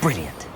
Brilliant.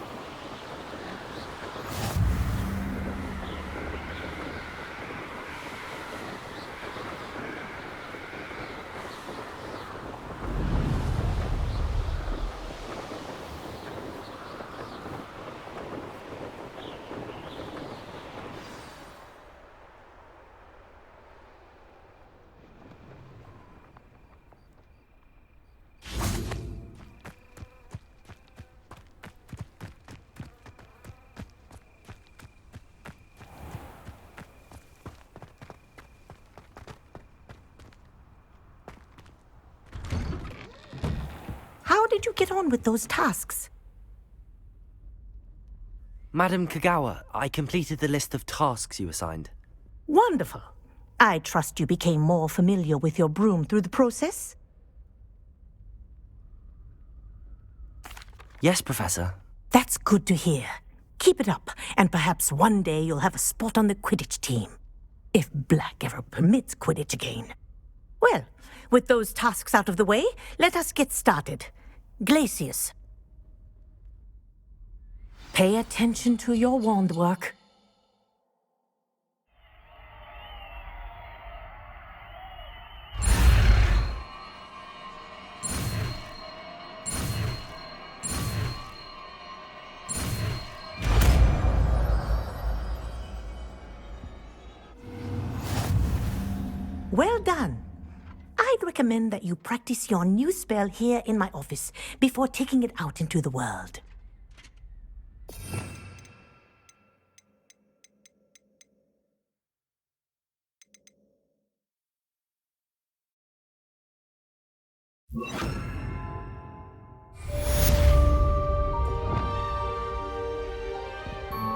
How did you get on with those tasks? Madam Kagawa, I completed the list of tasks you assigned. Wonderful. I trust you became more familiar with your broom through the process? Yes, Professor. That's good to hear. Keep it up, and perhaps one day you'll have a spot on the Quidditch team. If Black ever permits Quidditch again. Well, with those tasks out of the way, let us get started. Glacius. Pay attention to your wand work. Well done. I'd recommend that you practice your new spell here in my office before taking it out into the world.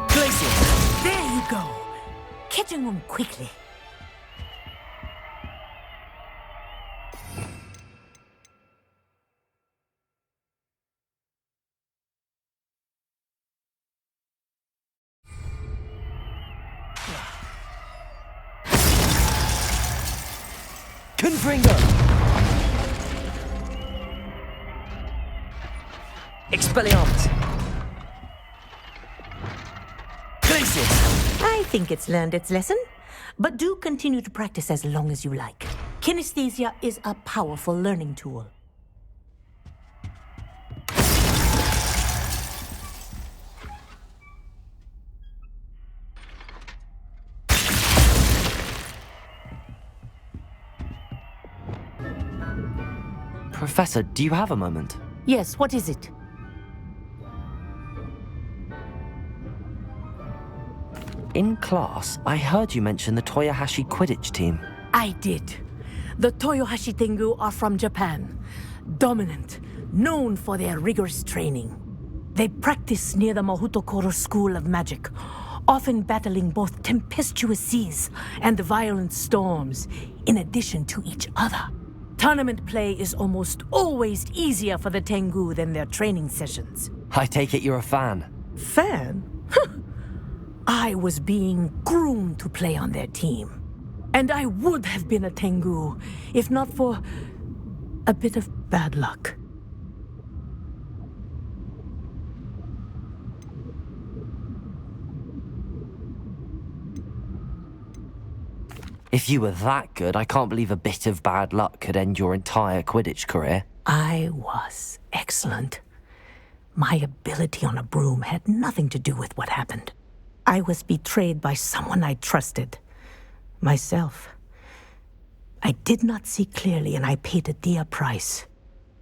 Glacius! There you go. Catching on quickly. Confringo! Expelliarmus! Glacius! I think it's learned its lesson, but do continue to practice as long as you like. Kinesthesia is a powerful learning tool. Professor, do you have a moment? Yes, what is it? In class, I heard you mention the Toyohashi Quidditch team. I did. The Toyohashi Tengu are from Japan. Dominant, known for their rigorous training. They practice near the Mahutokoro School of Magic, often battling both tempestuous seas and violent storms, in addition to each other. Tournament play is almost always easier for the Tengu than their training sessions. I take it you're a fan. Fan? I was being groomed to play on their team. And I would have been a Tengu, if not for a bit of bad luck. If you were that good, I can't believe a bit of bad luck could end your entire Quidditch career. I was excellent. My ability on a broom had nothing to do with what happened. I was betrayed by someone I trusted. Myself. I did not see clearly, and I paid a dear price.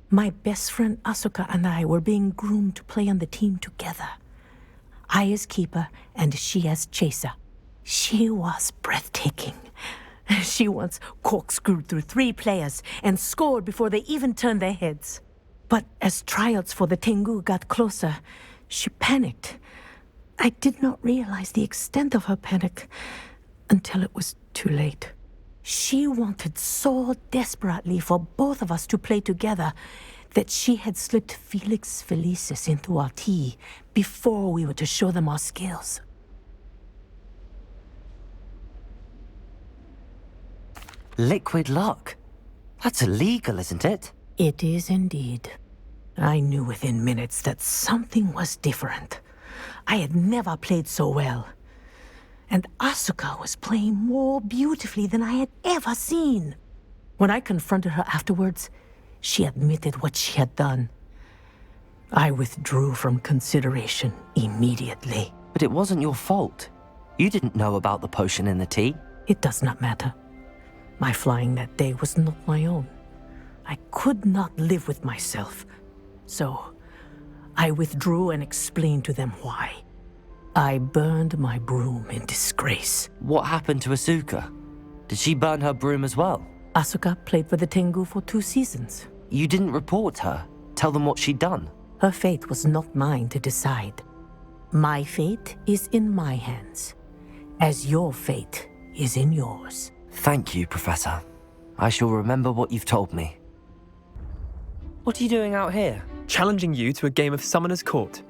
My best friend Asuka and I were being groomed to play on the team together. I as keeper, and she as chaser. She was breathtaking. She once corkscrewed through 3 players and scored before they even turned their heads. But as tryouts for the Tengu got closer, she panicked. I did not realize the extent of her panic until it was too late. She wanted so desperately for both of us to play together that she had slipped Felix Felicis into our tea before we were to show them our skills. Liquid luck? That's illegal, isn't it? It is indeed. I knew within minutes that something was different. I had never played so well. And Asuka was playing more beautifully than I had ever seen. When I confronted her afterwards, she admitted what she had done. I withdrew from consideration immediately. But it wasn't your fault. You didn't know about the potion in the tea. It does not matter. My flying that day was not my own. I could not live with myself. So, I withdrew and explained to them why. I burned my broom in disgrace. What happened to Asuka? Did she burn her broom as well? Asuka played for the Tengu for 2 seasons. You didn't report her. Tell them what she'd done. Her fate was not mine to decide. My fate is in my hands, as your fate is in yours. Thank you, Professor. I shall remember what you've told me. What are you doing out here? Challenging you to a game of Summoner's Court.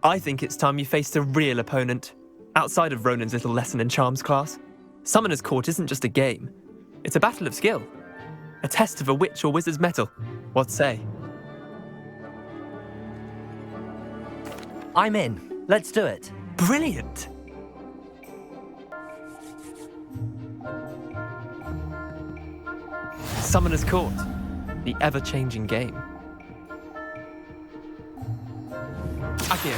I think it's time you faced a real opponent, outside of Ronan's little lesson in charms class. Summoner's Court isn't just a game. It's a battle of skill. A test of a witch or wizard's mettle. What say? I'm in. Let's do it. Brilliant! Summoner's Court. The ever-changing game. Akio.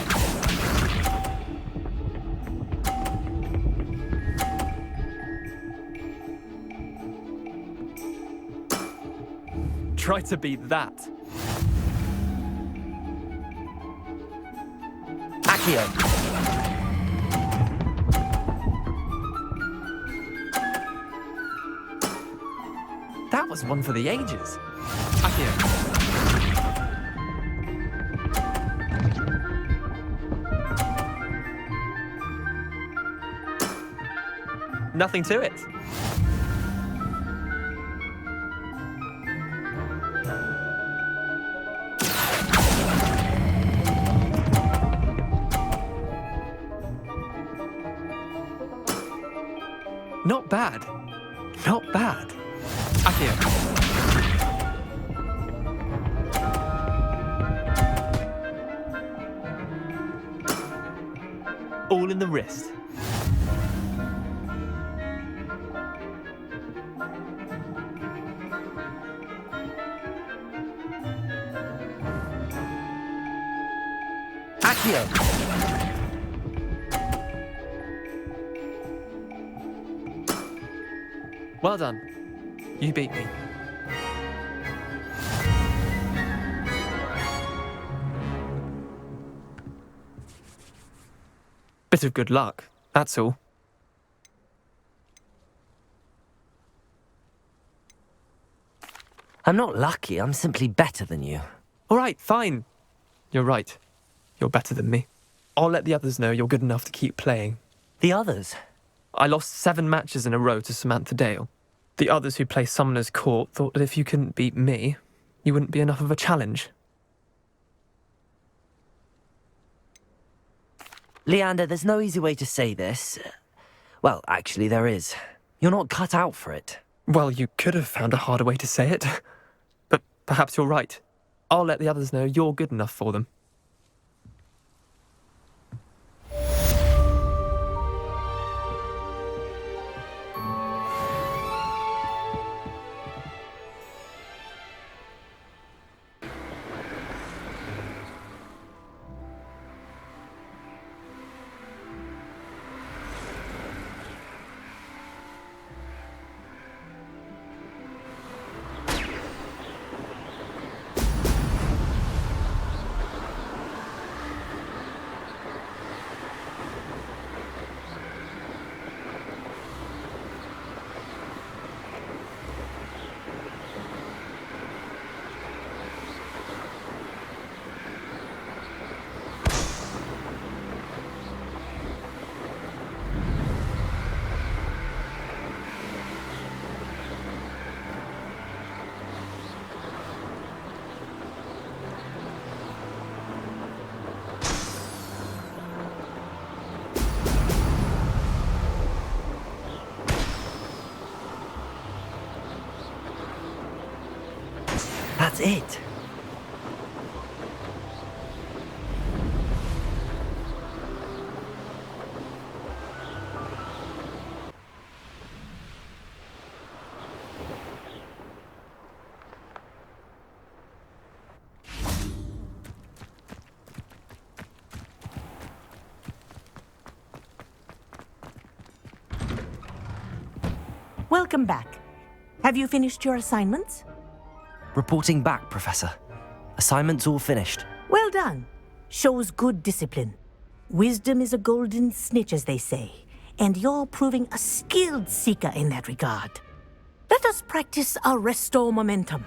Try to beat that. Accio. That was one for the ages. Akio. Nothing to it. Not bad. Not bad. Akio. All in the wrist. Accio. Well done. You beat me. Bit of good luck, that's all. I'm not lucky, I'm simply better than you. All right, fine. You're right. You're better than me. I'll let the others know you're good enough to keep playing. The others? I lost 7 matches in a row to Samantha Dale. The others who play Summoner's Court thought that if you couldn't beat me, you wouldn't be enough of a challenge. Leander, there's no easy way to say this. Well, actually, there is. You're not cut out for it. Well, you could have found a harder way to say it. But perhaps you're right. I'll let the others know you're good enough for them. That's it. Welcome back. Have you finished your assignments? Reporting back, Professor. Assignments all finished. Well done. Shows good discipline. Wisdom is a golden snitch, as they say, and you're proving a skilled seeker in that regard. Let us practice Arresto Momentum.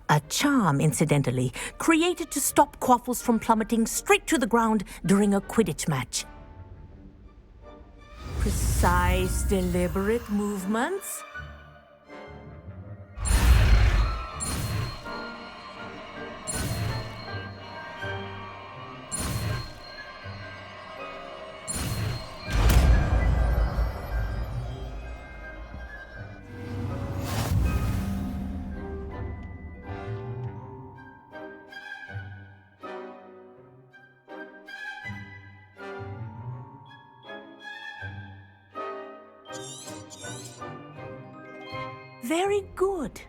A charm, incidentally, created to stop quaffles from plummeting straight to the ground during a Quidditch match. Precise, deliberate movements. Very good.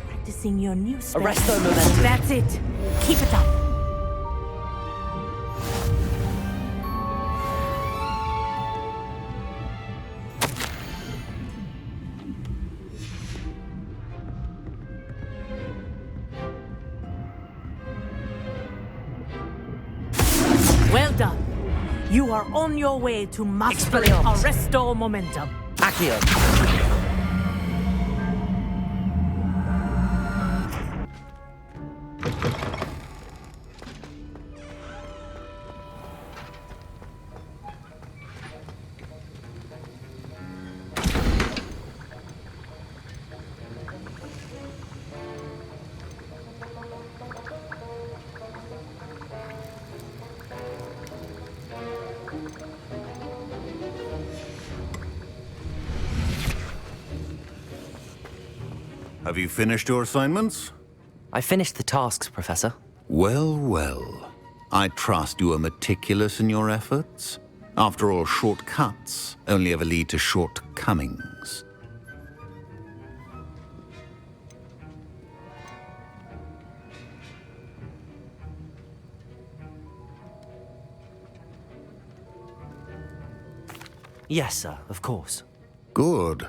Practicing your new spell. Arresto Momentum. That's it. Keep it up. Well done. You are on your way to mastering Expelliarmus. Arresto Momentum. Accio. Have you finished your assignments? I finished the tasks, Professor. Well, well. I trust you are meticulous in your efforts. After all, shortcuts only ever lead to shortcomings. Yes, sir, of course. Good.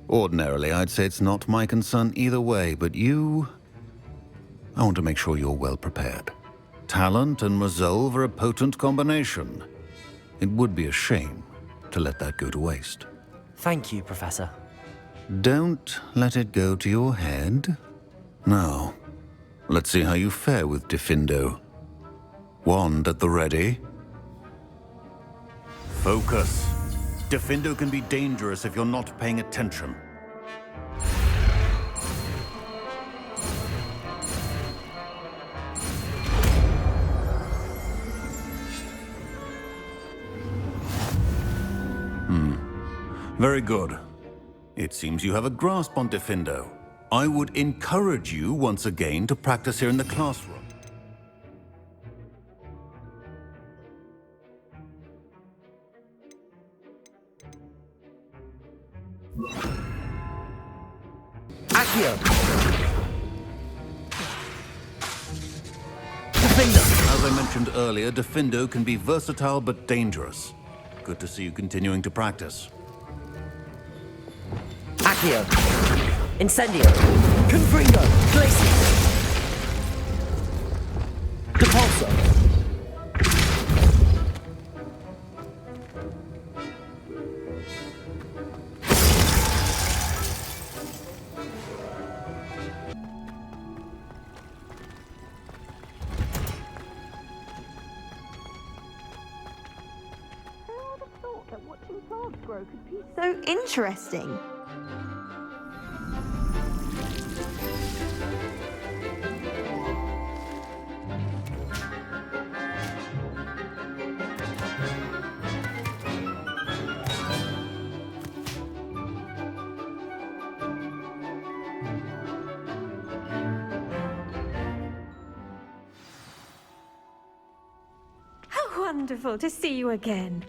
Ordinarily, I'd say it's not my concern either way, but you... I want to make sure you're well prepared. Talent and resolve are a potent combination. It would be a shame to let that go to waste. Thank you, Professor. Don't let it go to your head. Now, let's see how you fare with Diffindo. Wand at the ready. Focus. Diffindo can be dangerous if you're not paying attention. Very good. It seems you have a grasp on Diffindo. I would encourage you once again to practice here in the classroom. Accio. Diffindo. As I mentioned earlier, Diffindo can be versatile but dangerous. Good to see you continuing to practice. Accio. Incendio. Confringo. Glacius. Depulso. That watching plants grow could be so interesting. How wonderful to see you again.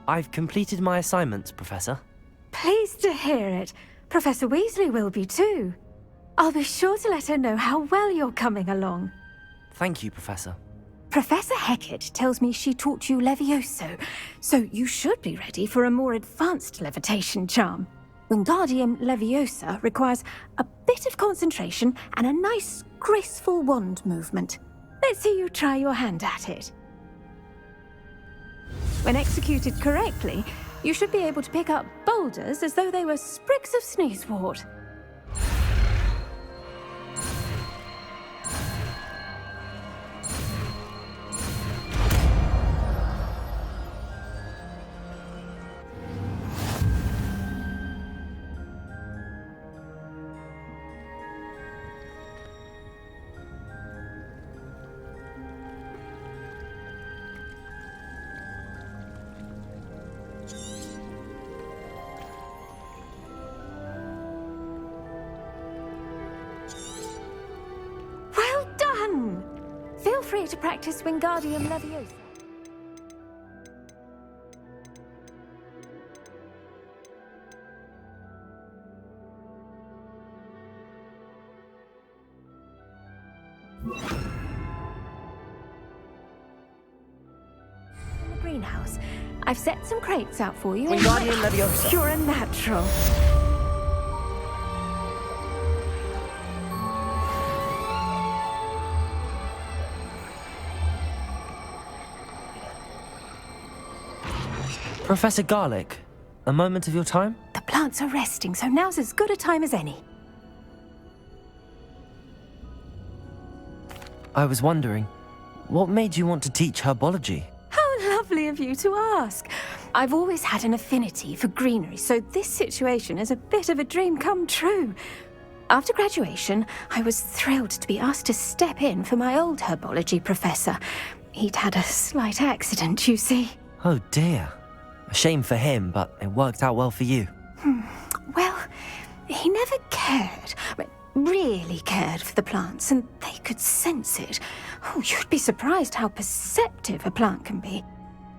I've completed my assignments, Professor. Pleased to hear it. Professor Weasley will be too. I'll be sure to let her know how well you're coming along. Thank you, Professor. Professor Hecat tells me she taught you Levioso, so you should be ready for a more advanced levitation charm. Wingardium Leviosa requires a bit of concentration and a nice, graceful wand movement. Let's see you try your hand at it. When executed correctly, you should be able to pick up boulders as though they were sprigs of sneezewort. Feel free to practice Wingardium Leviosa. In the greenhouse, I've set some crates out for you. Wingardium Leviosa. You're a natural. Professor Garlick, a moment of your time? The plants are resting, so now's as good a time as any. I was wondering, what made you want to teach herbology? How lovely of you to ask. I've always had an affinity for greenery, so this situation is a bit of a dream come true. After graduation, I was thrilled to be asked to step in for my old herbology professor. He'd had a slight accident, you see. Oh dear. A shame for him, but it worked out well for you. Well, he never cared, really cared for the plants, and they could sense it. Oh, you'd be surprised how perceptive a plant can be.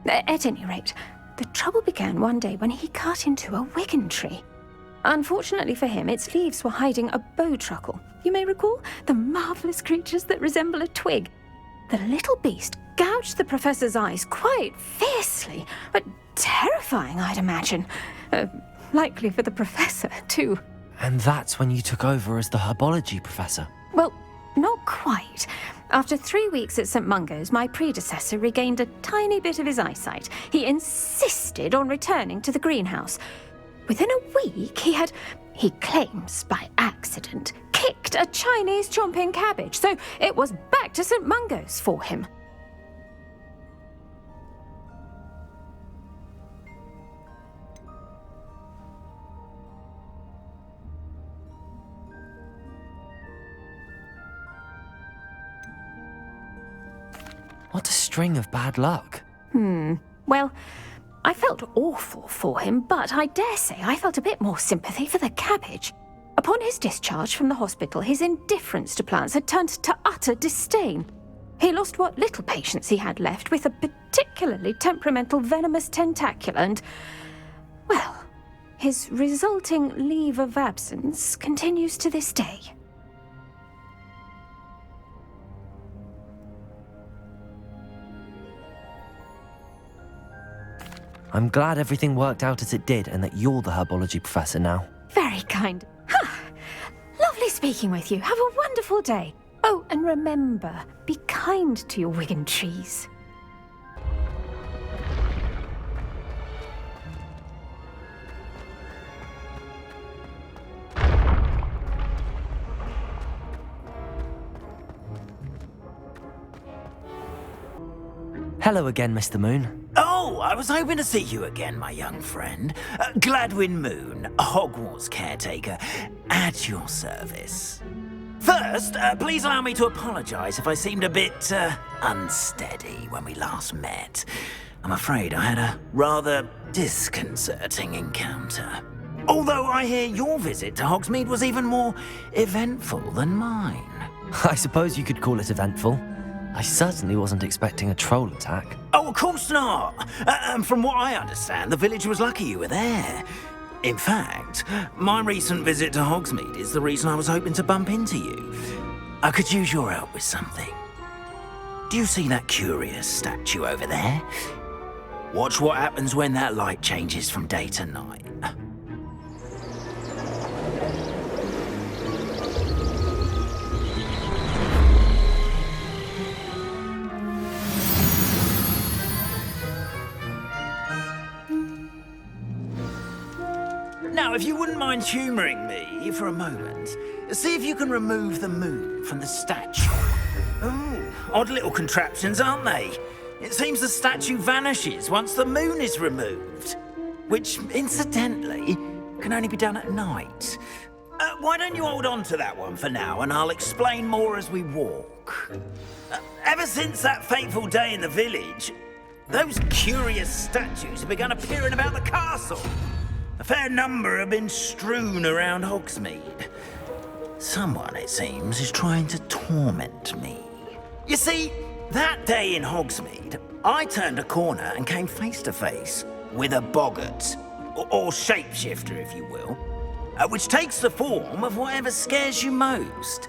At any rate, the trouble began one day when he cut into a wigan tree. Unfortunately for him, its leaves were hiding a bowtruckle. You may recall the marvellous creatures that resemble a twig. The little beast gouged the professor's eyes quite fiercely, but terrifying, I'd imagine. Likely for the professor, too. And that's when you took over as the herbology professor? Well, not quite. After 3 weeks at St. Mungo's, my predecessor regained a tiny bit of his eyesight. He insisted on returning to the greenhouse. Within a week, he claims by accident, kicked a Chinese chomping cabbage, so it was back to St. Mungo's for him. What a string of bad luck. Well, I felt awful for him, but I dare say I felt a bit more sympathy for the cabbage. Upon his discharge from the hospital, his indifference to plants had turned to utter disdain. He lost what little patience he had left with a particularly temperamental venomous tentacula and, well, his resulting leave of absence continues to this day. I'm glad everything worked out as it did and that you're the herbology professor now. Very kind. Lovely speaking with you. Have a wonderful day. Oh, and remember, be kind to your wigan trees. Hello again, Mr. Moon. Oh, I was hoping to see you again, my young friend. Gladwin Moon, Hogwarts caretaker, at your service. First, please allow me to apologize if I seemed a bit, unsteady when we last met. I'm afraid I had a rather disconcerting encounter. Although I hear your visit to Hogsmeade was even more eventful than mine. I suppose you could call it eventful. I certainly wasn't expecting a troll attack. Oh, of course not. And from what I understand, the village was lucky you were there. In fact, my recent visit to Hogsmeade is the reason I was hoping to bump into you. I could use your help with something. Do you see that curious statue over there? Watch what happens when that light changes from day to night. Now, if you wouldn't mind humouring me for a moment, see if you can remove the moon from the statue. Ooh, odd little contraptions, aren't they? It seems the statue vanishes once the moon is removed, which, incidentally, can only be done at night. Why don't you hold on to that one for now, and I'll explain more as we walk. Ever since that fateful day in the village, those curious statues have begun appearing about the castle. A fair number have been strewn around Hogsmeade. Someone, it seems, is trying to torment me. You see, that day in Hogsmeade, I turned a corner and came face to face with a boggart, or shapeshifter, if you will, which takes the form of whatever scares you most.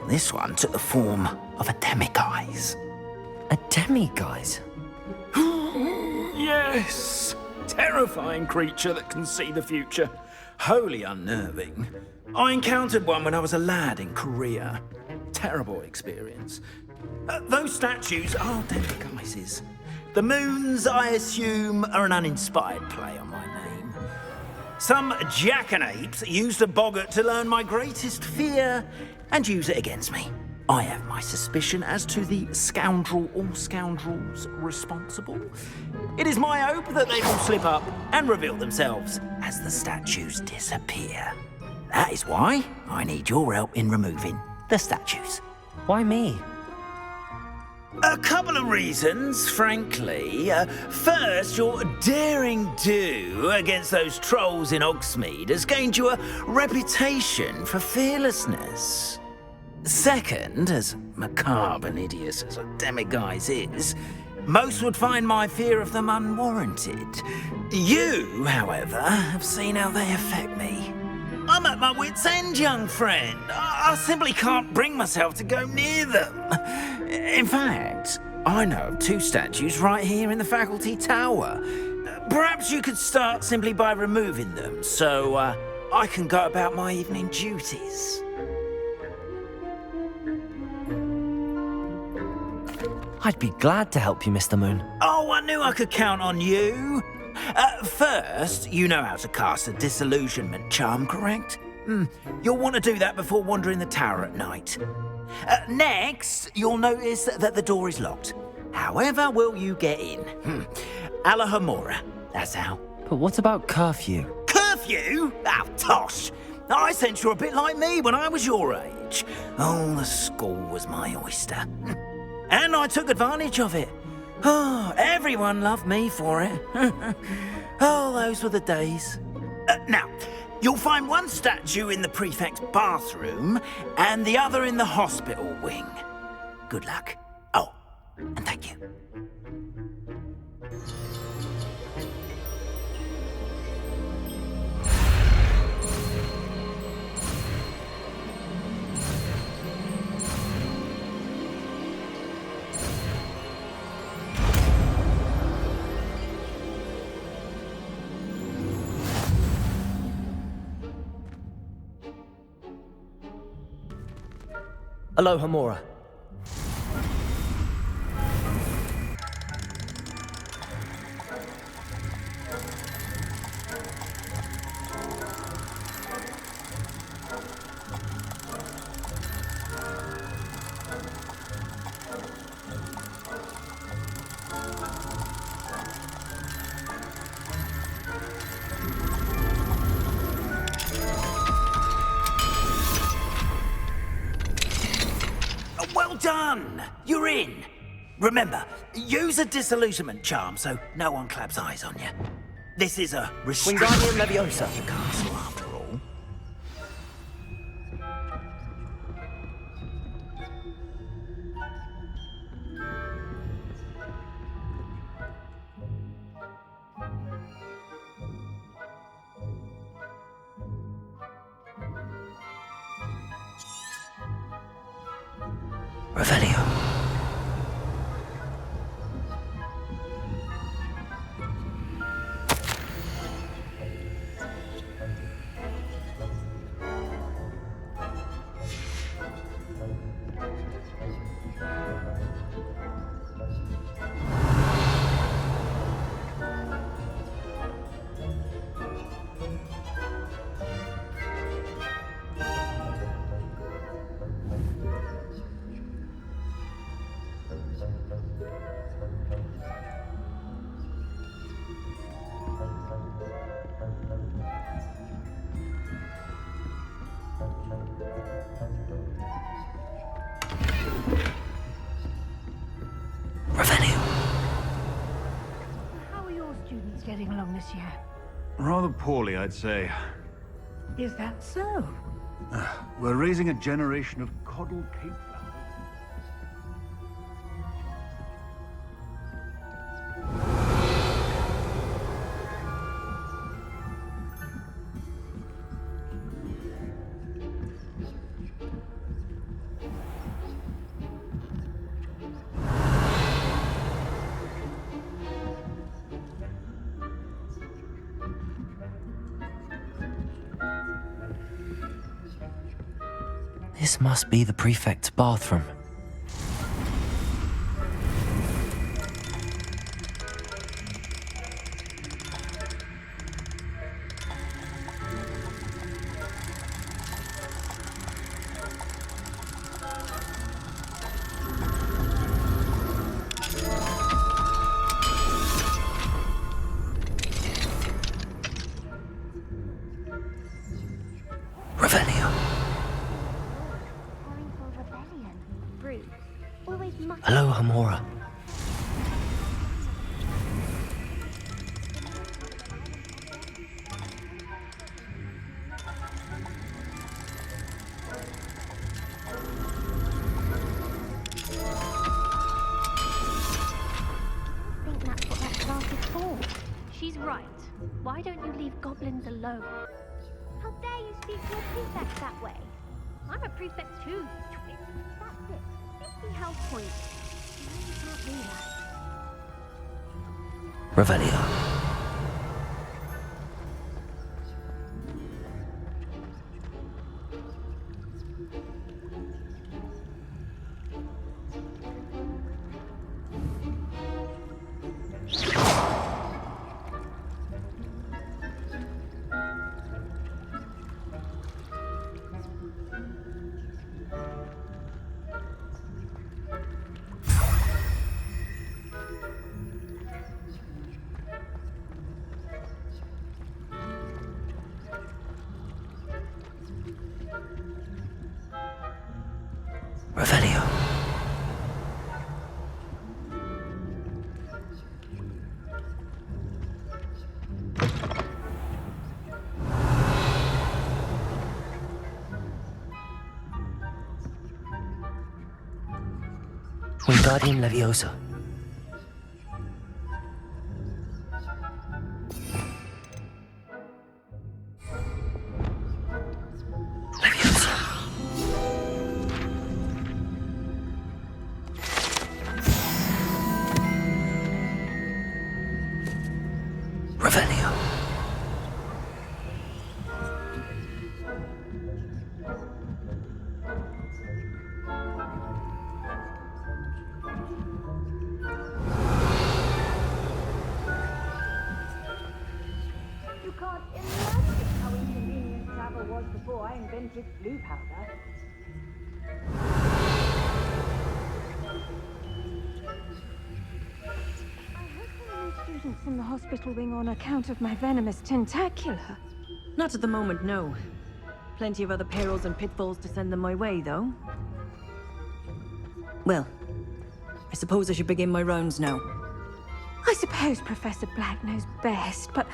This one took the form of a demiguise. A demiguise? Yes! Terrifying creature that can see the future. Wholly unnerving. I encountered one when I was a lad in Korea. Terrible experience. Those statues are demiguises. The moons, I assume, are an uninspired play on my name. Some jackanapes used a boggart to learn my greatest fear and use it against me. I have my suspicion as to the scoundrel or scoundrels responsible. It is my hope that they will slip up and reveal themselves as the statues disappear. That is why I need your help in removing the statues. Why me? A couple of reasons, frankly. First, your daring do against those trolls in Hogsmeade has gained you a reputation for fearlessness. Second, as macabre and hideous as a demiguise is, most would find my fear of them unwarranted. You, however, have seen how they affect me. I'm at my wit's end, young friend. I simply can't bring myself to go near them. In fact, I know of two statues right here in the faculty tower. Perhaps you could start simply by removing them, so I can go about my evening duties. I'd be glad to help you, Mr. Moon. Oh, I knew I could count on you. First, you know how to cast a disillusionment charm, correct? You'll want to do that before wandering the tower at night. Next, you'll notice that the door is locked. However will you get in? Alahomora, that's how. But what about curfew? Curfew? Oh, tosh. I sense you're a bit like me when I was your age. Oh, the school was my oyster. And I took advantage of it. Oh, everyone loved me for it. Oh, those were the days. Now, you'll find one statue in the prefect's bathroom and the other in the hospital wing. Good luck. Oh, and thank you. Alohomora. Well done! You're in. Remember, use a disillusionment charm so no one claps eyes on you. This is a restricted Wingardium Leviosa. castle after all. Revelio. Revelio. How are your students getting along this year? Rather poorly, I'd say. Is that so? We're raising a generation of coddled cape flowers. This must be the prefect's bathroom. Revelio. Preparing for rebellion. Brew. Always must. Hello, Hamora. I think that's what that class is for. She's right. Why don't you leave goblins alone? How dare you speak to a prefect that way? I'm a prefect too, you twit. That's it. 50 health points. You can't do that. Revelio. Revelio. Wingardium Leviosa. Leviosa. Revelio. You can't imagine how inconvenient travel was before I invented blue powder. I hope there are no students in the hospital wing on account of my venomous tentacular. Not at the moment, no. Plenty of other perils and pitfalls to send them my way, though. Well, I suppose I should begin my rounds now. I suppose Professor Black knows best, but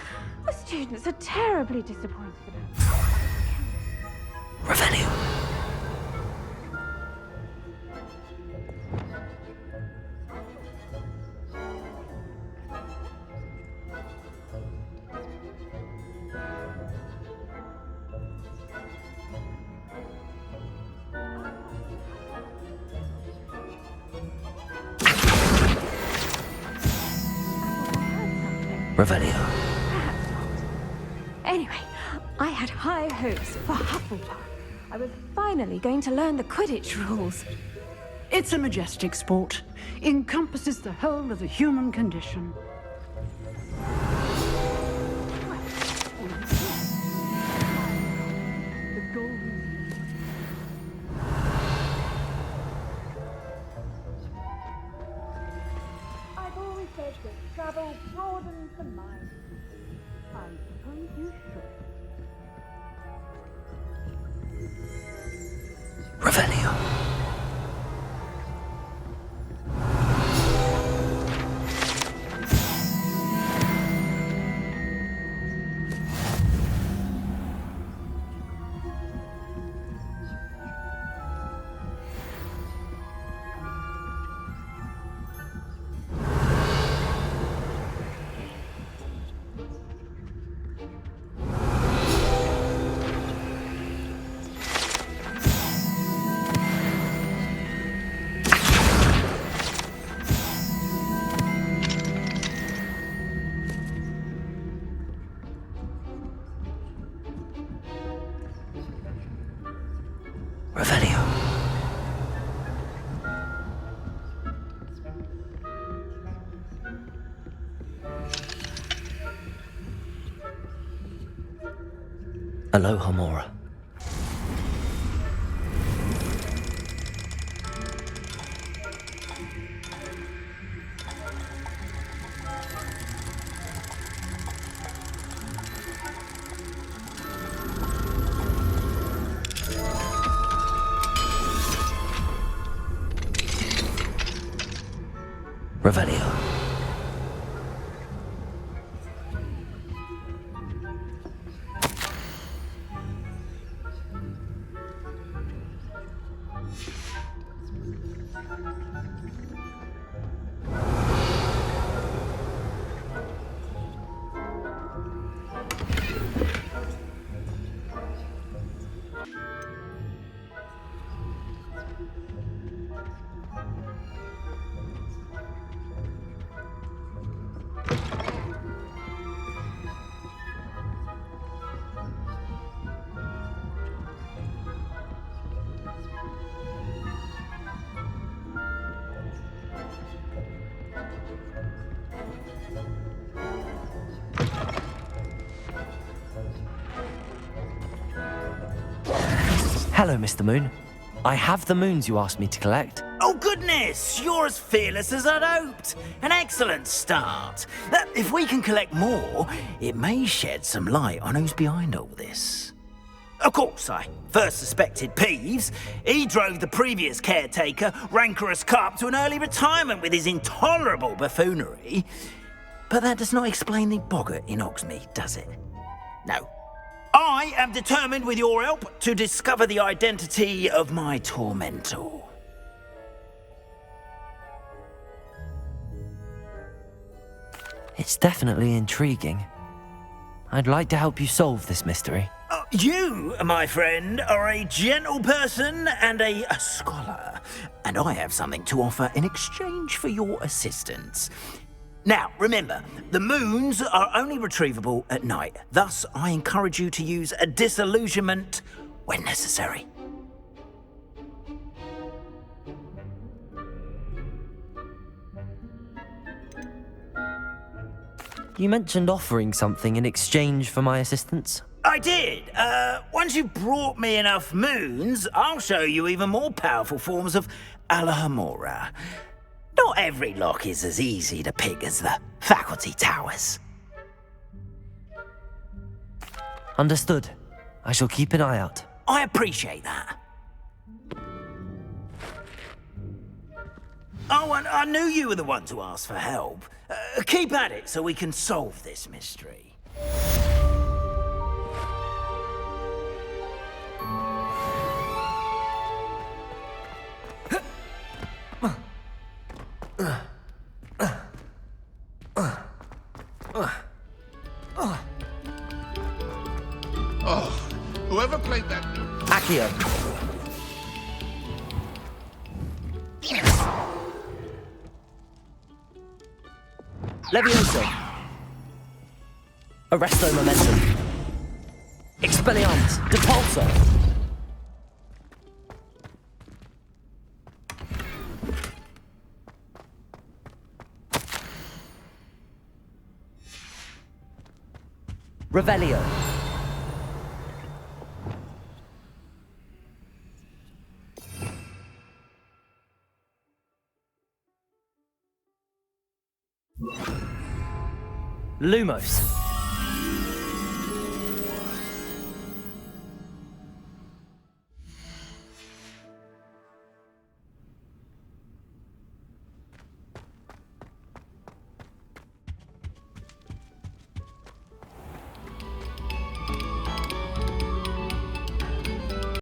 the students are terribly disappointed about Revelio. Revelio. Perhaps not. Anyway, I had high hopes for Hufflepuff. I was finally going to learn the Quidditch rules. It's a majestic sport. Encompasses the whole of the human condition. The golden... I've always said that travel broadens the mind. I suppose you should. Revelio. Revelio. Aloha Mora. Revelio. Hello, Mr. Moon. I have the moons you asked me to collect. Oh, goodness! You're as fearless as I'd hoped. An excellent start. If we can collect more, it may shed some light on who's behind all this. Of course, I first suspected Peeves. He drove the previous caretaker, Rancorous Carp, to an early retirement with his intolerable buffoonery. But that does not explain the boggart in Hogsmeade, does it? No. I am determined, with your help, to discover the identity of my tormentor. It's definitely intriguing. I'd like to help you solve this mystery. You, my friend, are a gentle person and a scholar, and I have something to offer in exchange for your assistance. Now, remember, the moons are only retrievable at night. Thus, I encourage you to use a disillusionment when necessary. You mentioned offering something in exchange for my assistance. I did. Once you've brought me enough moons, I'll show you even more powerful forms of Alohomora. Not every lock is as easy to pick as the faculty towers. Understood. I shall keep an eye out. I appreciate that. Oh, and I knew you were the one to ask for help. Keep at it so we can solve this mystery. Oh, whoever played that... Accio. Levioso. Arresto momentum. Expelliarmus. Depulso. Revelio. Lumos.